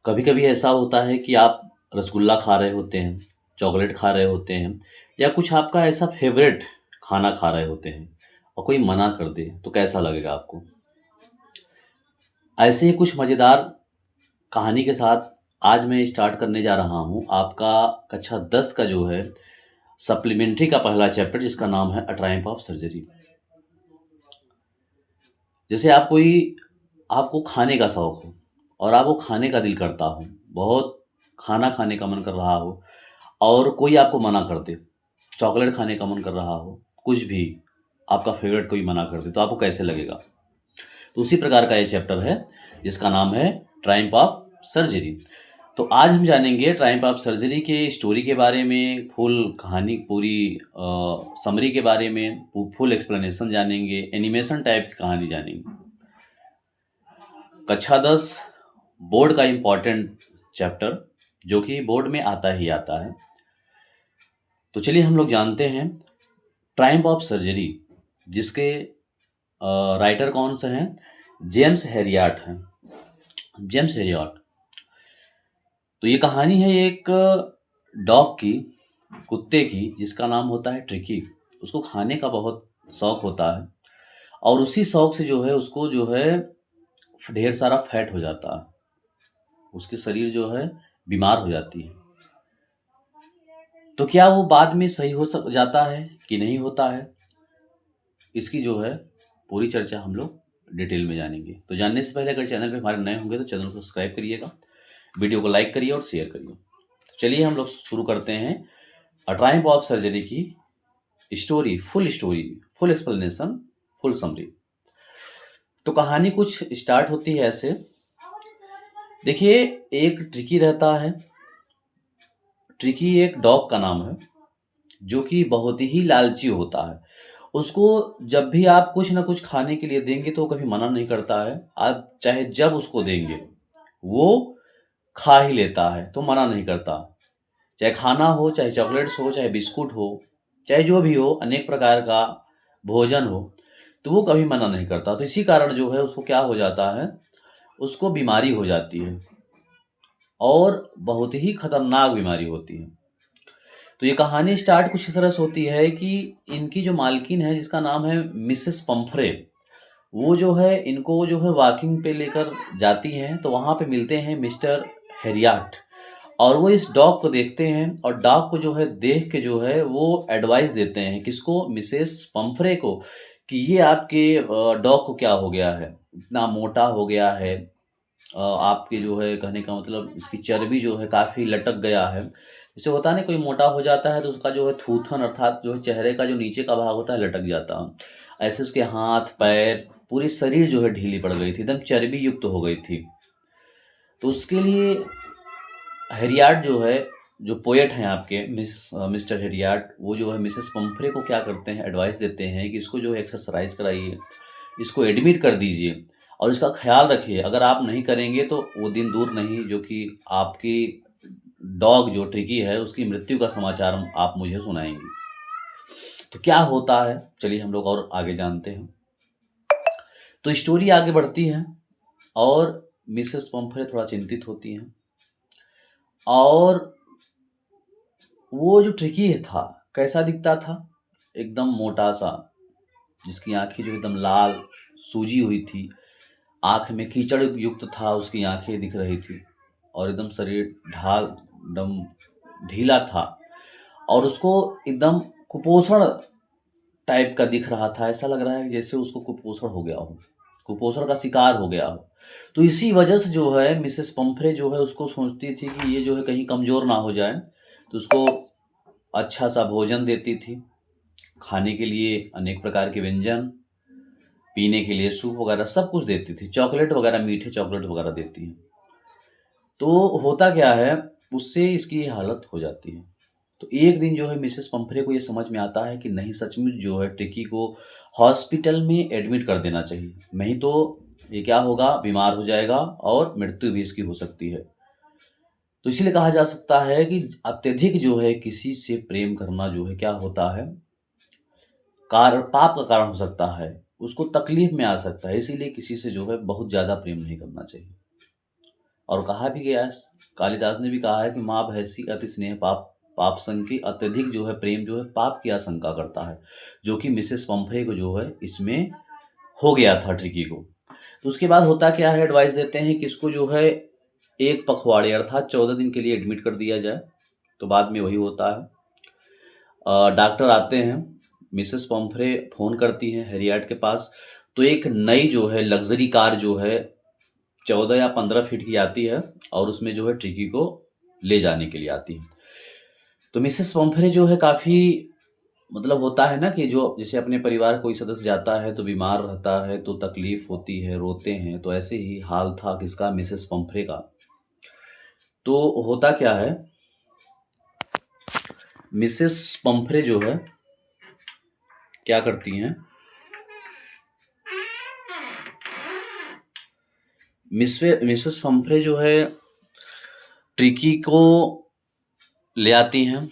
कभी कभी ऐसा होता है कि आप रसगुल्ला खा रहे होते हैं, चॉकलेट खा रहे होते हैं, या कुछ आपका ऐसा फेवरेट खाना खा रहे होते हैं और कोई मना कर दे तो कैसा लगेगा आपको। ऐसे ही कुछ मज़ेदार कहानी के साथ आज मैं स्टार्ट करने जा रहा हूँ आपका कक्षा 10 का जो है सप्लीमेंट्री का पहला चैप्टर, जिसका नाम है अ ट्रायम्फ ऑफ सर्जरी। जैसे आपको खाने का शौक हो और आपको खाने का दिल करता हो, बहुत खाना खाने का मन कर रहा हो और कोई आपको मना कर दे, चॉकलेट खाने का मन कर रहा हो, कुछ भी आपका फेवरेट कोई मना कर दे तो आपको कैसे लगेगा। तो उसी प्रकार का ये चैप्टर है जिसका नाम है ट्रायम्फ ऑफ सर्जरी। तो आज हम जानेंगे ट्रायम्फ ऑफ सर्जरी के स्टोरी के बारे में, फुल कहानी पूरी समरी के बारे में, फुल एक्सप्लेनेशन जानेंगे, एनिमेशन टाइप की कहानी जानेंगे। कक्षा 10 बोर्ड का इम्पॉर्टेंट चैप्टर जो कि बोर्ड में आता ही आता है। तो चलिए हम लोग जानते हैं ट्रायम्फ ऑफ सर्जरी, जिसके राइटर कौन से हैं, जेम्स हैरियट हैं। James Harriet. तो ये कहानी है एक डॉग की, कुत्ते की, जिसका नाम होता है ट्रिकी। उसको खाने का बहुत शौक होता है और उसी शौक से जो है उसको जो है ढेर सारा फैट हो जाता है, उसकी शरीर जो है बीमार हो जाती है। तो क्या वो बाद में सही हो सक जाता है कि नहीं होता है, इसकी जो है पूरी चर्चा हम लोग डिटेल में जानेंगे। तो जानने से पहले अगर चैनल पे हमारे नए होंगे तो चैनल को सब्सक्राइब करिएगा, वीडियो को लाइक करिए और शेयर करिए। तो चलिए हम लोग शुरू करते हैं अ ट्रायम्फ ऑफ सर्जरी की story, full explanation, full summary. तो कहानी कुछ स्टार्ट होती है ऐसे। देखिए, एक ट्रिकी रहता है। ट्रिकी एक डॉग का नाम है जो कि बहुत ही लालची होता है। उसको जब भी आप कुछ ना कुछ खाने के लिए देंगे तो वो कभी मना नहीं करता है। आप चाहे जब उसको देंगे वो खा ही लेता है, तो मना नहीं करता। चाहे खाना हो, चाहे चॉकलेट्स हो, चाहे बिस्कुट हो, चाहे जो भी हो, अनेक प्रकार का भोजन हो, तो वो कभी मना नहीं करता। तो इसी कारण जो है उसको क्या हो जाता है, उसको बीमारी हो जाती है और बहुत ही खतरनाक बीमारी होती है। तो ये कहानी स्टार्ट कुछ इस तरह से होती है कि इनकी जो मालकिन है, जिसका नाम है मिसेस पंफ्रे, वो जो है इनको जो है वॉकिंग पे लेकर जाती हैं। तो वहाँ पे मिलते हैं मिस्टर हैरियट और वो इस डॉग को देखते हैं और डॉग को जो है देख के जो है वो एडवाइस देते हैं, किसको, मिसेस पंफ्रे को, कि ये आपके डॉग को क्या हो गया है, इतना मोटा हो गया है। आपके जो है कहने का मतलब इसकी चर्बी जो है काफ़ी लटक गया है। जैसे होता है ना, कोई मोटा हो जाता है तो उसका जो है थूथन अर्थात जो है चेहरे का जो नीचे का भाग होता है लटक जाता है। ऐसे उसके हाथ पैर पूरी शरीर जो है ढीली पड़ गई थी, एकदम चर्बी युक्त हो गई थी। तो उसके लिए हैरियट जो है, जो पोएट हैं आपके मिस्टर हैरियट, वो जो है मिसेस पंफ्रे को क्या करते हैं, एडवाइस देते हैं कि इसको जो है एक्सरसाइज कराइए, इसको एडमिट कर दीजिए और इसका ख्याल रखिए। अगर आप नहीं करेंगे तो वो दिन दूर नहीं जो कि आपकी डॉग जो ट्रिकी है उसकी मृत्यु का समाचार आप मुझे सुनाएंगी। तो क्या होता है, चलिए हम लोग और आगे जानते हैं। तो स्टोरी आगे बढ़ती है और मिसेस पंफ्रे थोड़ा चिंतित होती हैं और वो जो ट्रिकी था कैसा दिखता था, एकदम मोटा सा, जिसकी आंखें जो एकदम लाल सूजी हुई थी, आंख में कीचड़ युक्त था, उसकी आंखें दिख रही थी और एकदम शरीर ढाल एकदम ढीला था और उसको एकदम कुपोषण टाइप का दिख रहा था। ऐसा लग रहा है जैसे उसको कुपोषण हो गया हो, कुपोषण का शिकार हो गया हो। तो इसी वजह से जो है मिसेस पंफ्रे जो है उसको सोचती थी कि ये जो है कहीं कमज़ोर ना हो जाए, तो उसको अच्छा सा भोजन देती थी, खाने के लिए अनेक प्रकार के व्यंजन, पीने के लिए सूप वगैरह सब कुछ देती थी, चॉकलेट वगैरह, मीठे चॉकलेट वगैरह देती हैं। तो होता क्या है, उससे इसकी ये हालत हो जाती है। तो एक दिन जो है मिसेस पंफ्रे को ये समझ में आता है कि नहीं, सचमुच जो है टिकी को हॉस्पिटल में एडमिट कर देना चाहिए, नहीं तो ये क्या होगा, बीमार हो जाएगा और मृत्यु भी इसकी हो सकती है। तो इसीलिए कहा जा सकता है कि अत्यधिक जो है किसी से प्रेम करना जो है क्या होता है, पाप का कारण हो सकता है, उसको तकलीफ में आ सकता है। इसीलिए किसी से जो है बहुत ज़्यादा प्रेम नहीं करना चाहिए। और कहा भी गया है, कालिदास ने भी कहा है कि माँ भैंसी अति स्नेह पाप पाप संग की अत्यधिक जो है प्रेम जो है पाप की आशंका करता है, जो कि मिसेस पंफरे को जो है इसमें हो गया था ट्रिकी को। तो उसके बाद होता क्या है, एडवाइस देते हैं कि इसको जो है एक पखवाड़े अर्थात 14 दिन के लिए एडमिट कर दिया जाए। तो बाद में वही होता है, डॉक्टर आते हैं, मिसेस पंफरे फ़ोन करती हैं हैरियट के पास। तो एक नई जो है लग्ज़री कार जो है 14 या 15 फीट की आती है और उसमें जो है ट्रिकी को ले जाने के लिए आती है। तो मिसेस पंफरे जो है काफ़ी, मतलब होता है ना कि जो जैसे अपने परिवार कोई सदस्य जाता है तो बीमार रहता है तो तकलीफ़ होती है, रोते हैं, तो ऐसे ही हाल था किसका, मिसेस पंफरे का। तो होता क्या है, मिसेस पंफरे जो है क्या करती हैं, मिसेस पंफरे जो है ट्रिकी को ले आती हैं।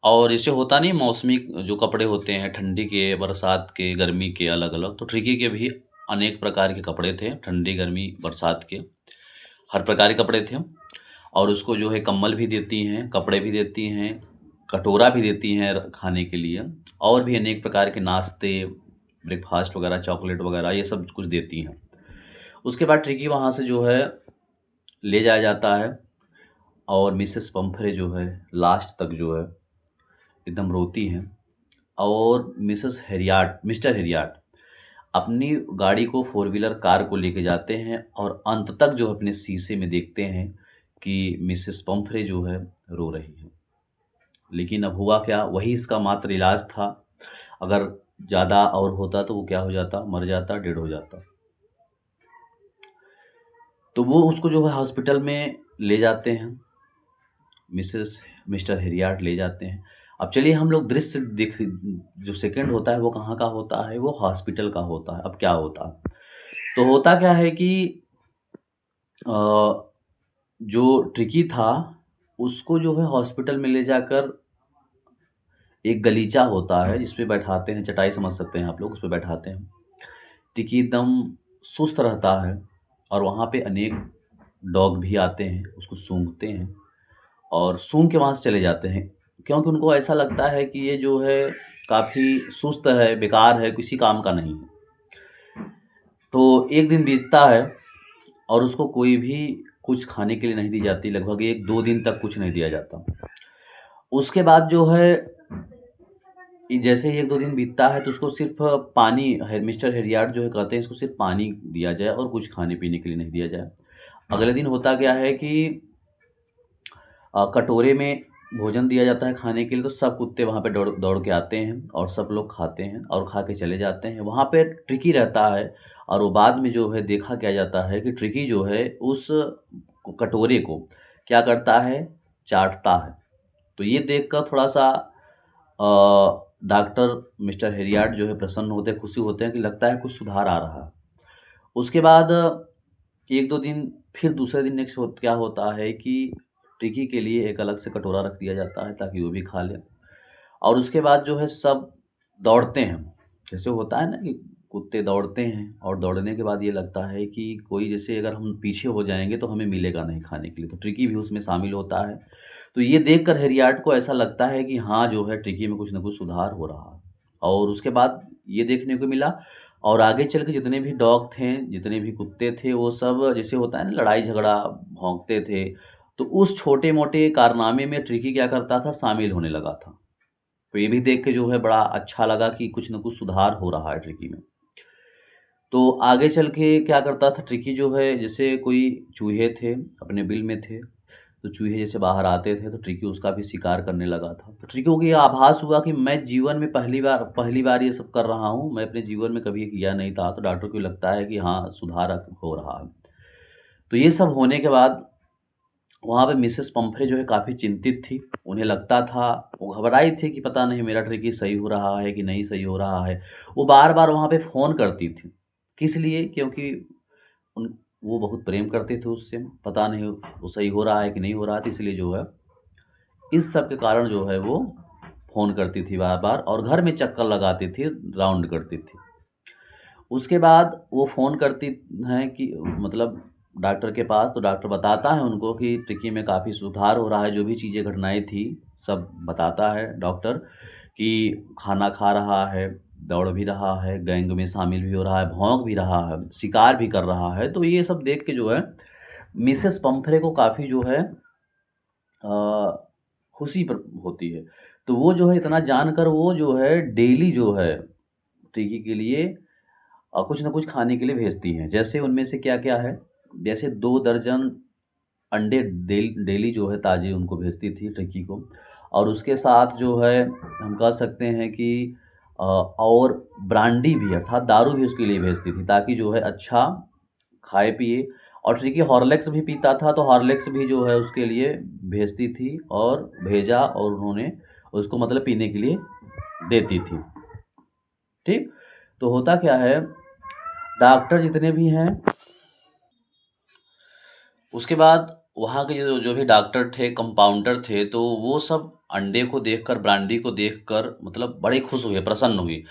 और जैसे होता नहीं, मौसमी जो कपड़े होते हैं ठंडी के, बरसात के, गर्मी के अलग अलग, तो ट्रिकी के भी अनेक प्रकार के कपड़े थे, ठंडी गर्मी बरसात के हर प्रकार के कपड़े थे। और उसको जो है कंबल भी देती हैं, कपड़े भी देती हैं, कटोरा भी देती हैं खाने के लिए, और भी अनेक प्रकार के नाश्ते, ब्रेकफास्ट वगैरह, चॉकलेट वगैरह, ये सब कुछ देती हैं। उसके बाद ट्रिकी वहाँ से जो है ले जाया जाता है और मिसेस पंफरे जो है लास्ट तक जो है एकदम रोती हैं। और मिस्टर हैरियट अपनी गाड़ी को, फोर व्हीलर कार को लेके जाते हैं और अंत तक जो है अपने शीशे में देखते हैं कि मिसेस पंफरे जो है रो रही है। लेकिन अब हुआ क्या, वही इसका मात्र इलाज था। अगर ज़्यादा और होता तो वो क्या हो जाता, मर जाता, डेड हो जाता। तो वो उसको जो है हॉस्पिटल में ले जाते हैं, मिस्टर हैरियट ले जाते हैं। अब चलिए हम लोग दृश्य देख, जो सेकंड होता है वो कहाँ का होता है, वो हॉस्पिटल का होता है। अब क्या होता है, तो होता क्या है कि जो ट्रिकी था उसको जो है हॉस्पिटल में ले जाकर एक गलीचा होता है जिस पे बैठाते हैं, चटाई समझ सकते हैं आप लोग, उस पे बैठाते हैं। ट्रिकी एकदम सुस्त रहता है और वहाँ पे अनेक डॉग भी आते हैं, उसको सूंघते हैं और सूंघ के वहाँ से चले जाते हैं, क्योंकि उनको ऐसा लगता है कि ये जो है काफ़ी सुस्त है, बेकार है, किसी काम का नहीं है। तो एक दिन बीतता है और उसको कोई भी कुछ खाने के लिए नहीं दी जाती, लगभग 1-2 दिन तक कुछ नहीं दिया जाता। उसके बाद जो है जैसे ही 1-2 दिन बीतता है तो उसको सिर्फ़ पानी है, मिस्टर हैरियट जो है कहते हैं इसको सिर्फ़ पानी दिया जाए और कुछ खाने-पीने के लिए नहीं दिया जाए। अगले दिन होता क्या है कि कटोरे में भोजन दिया जाता है खाने के लिए, तो सब कुत्ते वहाँ पे दौड़ दौड़ के आते हैं और सब लोग खाते हैं और खा के चले जाते हैं। वहाँ पे ट्रिकी रहता है और वो बाद में जो है देखा क्या जाता है कि ट्रिकी जो है उस कटोरे को क्या करता है, चाटता है। तो ये देखकर थोड़ा-सा डॉक्टर मिस्टर हैरियट जो है प्रसन्न होते हैं, खुशी होते हैं कि लगता है कुछ सुधार आ रहा है। उसके बाद 1-2 दिन फिर दूसरे दिन नेक्स्ट क्या होता है कि ट्रिकी के लिए एक अलग से कटोरा रख दिया जाता है ताकि वो भी खा ले। और उसके बाद जो है सब दौड़ते हैं। जैसे होता है ना कि कुत्ते दौड़ते हैं और दौड़ने के बाद ये लगता है कि कोई, जैसे अगर हम पीछे हो जाएँगे तो हमें मिलेगा नहीं खाने के लिए, तो ट्रिकी भी उसमें शामिल होता है। तो ये देखकर हैरियट को ऐसा लगता है कि हाँ, जो है ट्रिकी में कुछ न कुछ सुधार हो रहा है। और उसके बाद ये देखने को मिला और आगे चल के जितने भी डॉग थे, जितने भी कुत्ते थे, वो सब जैसे होता है ना लड़ाई-झगड़ा, भौंकते थे। तो उस छोटे-मोटे कारनामे में ट्रिकी क्या करता था, शामिल होने लगा था। तो ये भी देख के जो है बड़ा अच्छा लगा कि कुछ न कुछ सुधार हो रहा है ट्रिकी में। तो आगे चल के क्या करता था ट्रिकी जो है, जैसे कोई चूहे थे, अपने बिल में थे, तो चूहे जैसे बाहर आते थे तो ट्रिकी उसका भी शिकार करने लगा था। तो ट्रिकी को ये आभास हुआ कि मैं जीवन में पहली बार ये सब कर रहा हूँ, मैं अपने जीवन में कभी किया नहीं था। तो डॉक्टर को लगता है कि हाँ, सुधार हो रहा है। तो ये सब होने के बाद वहाँ पे मिसेस पंफरे जो है काफ़ी चिंतित थी। उन्हें लगता था, वो घबराई थी कि पता नहीं मेरा ट्रिकी सही हो रहा है कि नहीं सही हो रहा है। वो बार-बार वहाँ पे फ़ोन करती थी। किस लिए? क्योंकि उन वो बहुत प्रेम करते थे उससे। पता नहीं वो सही हो रहा है कि नहीं हो रहा है, तो इसलिए जो है इस सब के कारण जो है वो फ़ोन करती थी बार-बार और घर में चक्कर लगाती थी, राउंड करती थी। उसके बाद वो फ़ोन करती हैं कि मतलब डॉक्टर के पास, तो डॉक्टर बताता है उनको कि ट्रिकी में काफ़ी सुधार हो रहा है, जो भी चीज़ें घटनाएँ थी सब बताता है डॉक्टर कि खाना खा रहा है, दौड़ भी रहा है, गैंग में शामिल भी हो रहा है, भौंक भी रहा है, शिकार भी कर रहा है। तो ये सब देख के जो है मिसेस पंफरे को काफ़ी जो है खुशी होती है। तो वो जो है इतना जानकर वो जो है डेली जो है ट्रिकी के लिए कुछ ना कुछ खाने के लिए भेजती हैं। जैसे उनमें से क्या-क्या है, जैसे 2 दर्जन अंडे डेली जो है ताज़े उनको भेजती थी ट्रिकी को, और उसके साथ जो है हम कह सकते हैं कि और ब्रांडी भी अर्थात दारू भी उसके लिए भेजती थी, ताकि जो है अच्छा खाए-पिए। और ट्रिकी हॉर्लिक्स भी पीता था, तो हॉर्लिक्स भी जो है उसके लिए भेजती थी और भेजा, और उन्होंने उसको मतलब पीने के लिए देती थी। ठीक? तो होता क्या है, डॉक्टर जितने भी हैं, उसके बाद वहाँ के जो भी डॉक्टर थे, कंपाउंडर थे, तो वो सब अंडे को देखकर, ब्रांडी को देखकर मतलब बड़े खुश हुए, प्रसन्न हुए।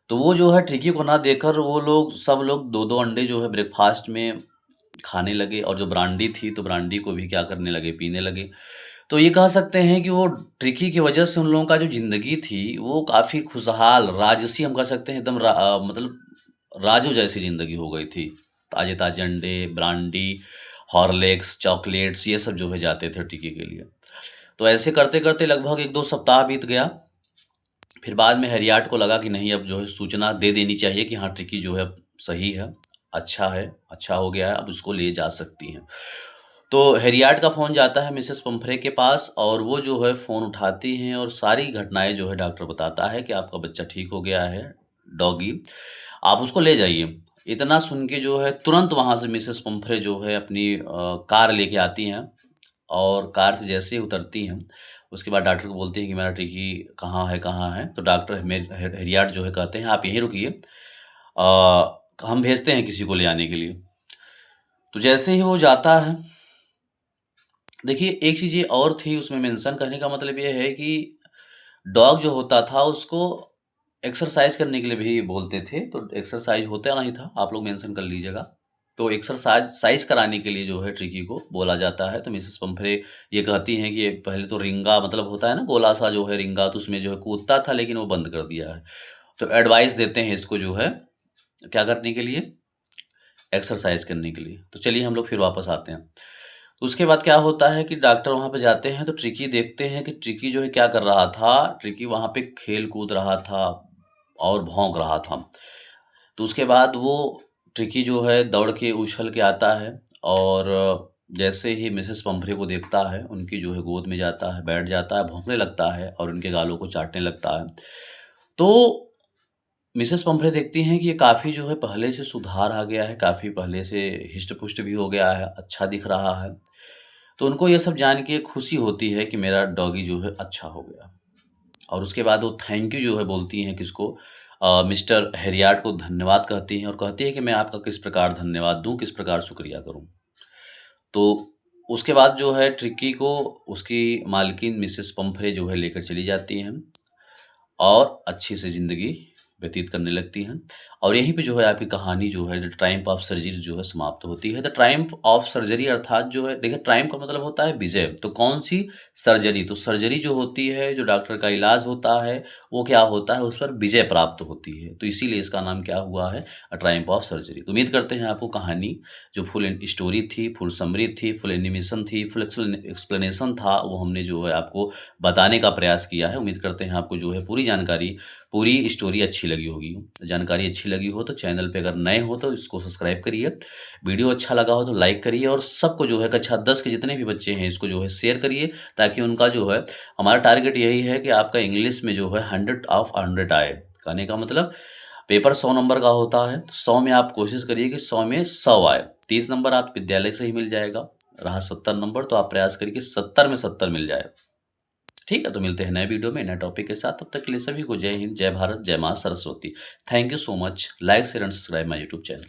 तो वो जो है ट्रिकी को ना देखकर वो लोग सब लोग 2-2 अंडे जो है ब्रेकफ़ास्ट में खाने लगे, और जो ब्रांडी थी, तो ब्रांडी को भी क्या करने लगे, पीने लगे। तो ये कह सकते हैं कि वो ट्रिकी की वजह से उन लोगों का जो ज़िंदगी थी, वो काफ़ी खुशहाल, राजसी हम कह सकते हैं, एकदम मतलब राजू जैसी ज़िंदगी हो गई थी। ताज़े-ताज़े अंडे, ब्रांडी, हॉर्लिक्स, चॉकलेट्स ये सब जो है जाते थे ट्रिकी के लिए। तो ऐसे करते-करते लगभग 1-2 सप्ताह बीत गया। फिर बाद में हैरियट को लगा कि नहीं, अब जो है सूचना दे देनी चाहिए कि हाँ, ट्रिकी जो है सही है, अच्छा हो गया है, अब उसको ले जा सकती हैं। तो हैरियट का फ़ोन जाता है मिसेस पंफरे के पास, और वो जो है फ़ोन उठाती हैं और सारी घटनाएँ जो है डॉक्टर बताता है कि आपका बच्चा ठीक हो गया है, डॉगी, आप उसको ले जाइए। इतना सुन के जो है तुरंत वहाँ से मिसेस पंफरे जो है अपनी कार लेके आती हैं, और कार से जैसे ही उतरती हैं, उसके बाद डॉक्टर को बोलती हैं कि मेरा ट्रिकी कहाँ है? तो डॉक्टर हैरियट जो है कहते हैं, आप यहीं रुकिए, हम भेजते हैं किसी को ले आने के लिए। तो जैसे ही वो जाता है, देखिए एक चीज़ ये और थी उसमें मेंशन, कहने का मतलब ये है कि डॉग जो होता था उसको एक्सरसाइज़ करने के लिए भी बोलते थे, तो एक्सरसाइज़ होता नहीं था, आप लोग मेंशन कर लीजिएगा। तो एक्सरसाइज़ कराने के लिए जो है ट्रिकी को बोला जाता है, तो मिसेस पंफरे ये कहती हैं कि पहले तो रिंगा मतलब होता है ना, गोला-सा जो है रिंगा, तो उसमें जो है कूदता था, लेकिन वो बंद कर दिया है। तो एडवाइस देते हैं इसको जो है क्या करने के लिए, एक्सरसाइज़ करने के लिए। तो चलिए हम लोग फिर वापस आते हैं। उसके बाद क्या होता है कि डॉक्टर वहाँ पे जाते हैं, तो ट्रिकी देखते हैं कि ट्रिकी जो है क्या कर रहा था, ट्रिकी वहाँ पे खेल-कूद रहा था और भौंक रहा था। तो उसके बाद वो ट्रिकी जो है दौड़ के उछल के आता है, और जैसे ही मिसेस पंफरे को देखता है, उनकी जो है गोद में जाता है, बैठ जाता है, भौंकने लगता है और उनके गालों को चाटने लगता है। तो मिसेस पंफरे देखती हैं कि ये काफ़ी जो है पहले से सुधार आ गया है, काफ़ी पहले से हिष्ट-पुष्ट भी हो गया है, अच्छा दिख रहा है। तो उनको ये सब जान के खुशी होती है कि मेरा डॉगी जो है अच्छा हो गया, और उसके बाद वो थैंक यू जो है बोलती हैं किसको, मिस्टर हैरियट को धन्यवाद कहती हैं, और कहती हैं कि मैं आपका किस प्रकार धन्यवाद दूँ, किस प्रकार शुक्रिया करूँ। तो उसके बाद जो है ट्रिकी को उसकी मालकिन मिसेस पंफरे जो है लेकर चली जाती हैं, और अच्छी सी ज़िंदगी व्यतीत करने लगती हैं। और यहीं पे जो है आपकी कहानी जो है द ट्रायम्फ ऑफ सर्जरी जो है समाप्त होती है। द ट्रायम्फ ऑफ सर्जरी अर्थात जो है, देखिए ट्रायम्फ का मतलब होता है विजय, तो कौन-सी सर्जरी, तो सर्जरी जो होती है, जो डॉक्टर का इलाज होता है, वो क्या होता है, उस पर विजय प्राप्त होती है। तो इसीलिए इसका नाम क्या हुआ है, ट्रायम्फ ऑफ सर्जरी। तो उम्मीद करते हैं आपको कहानी जो फुल स्टोरी थी, फुल समरी थी, फुल एनिमेशन थी, फुल एक्सप्लेनेशन था, वो हमने जो है आपको बताने का प्रयास किया है। उम्मीद करते हैं आपको जो है पूरी जानकारी, पूरी स्टोरी अच्छी लगी होगी। जानकारी अच्छी लगी हो तो चैनल पे अगर नए हो तो इसको सब्सक्राइब करिए। वीडियो अच्छा लगा हो तो लाइक करिए, और सबको जो है कक्षा 10 के जितने भी बच्चे हैं इसको जो है शेयर करिए, ताकि उनका जो है, हमारा टारगेट यही है कि आपका इंग्लिश में जो है 100 ऑफ 100 आए। कहने का मतलब पेपर 100 नंबर का होता है, तो 100 में आप कोशिश करिए कि 100 में 100 आए। 30 नंबर आप विद्यालय से ही मिल जाएगा, रहा 70 नंबर तो आप प्रयास करिए कि 70 में 70 मिल जाए। ठीक है, तो मिलते हैं नए वीडियो में नए टॉपिक के साथ। तब तक के लिए सभी को जय हिंद, जय भारत, जय माँ Saraswati. Thank you so much. Like share and subscribe my YouTube channel.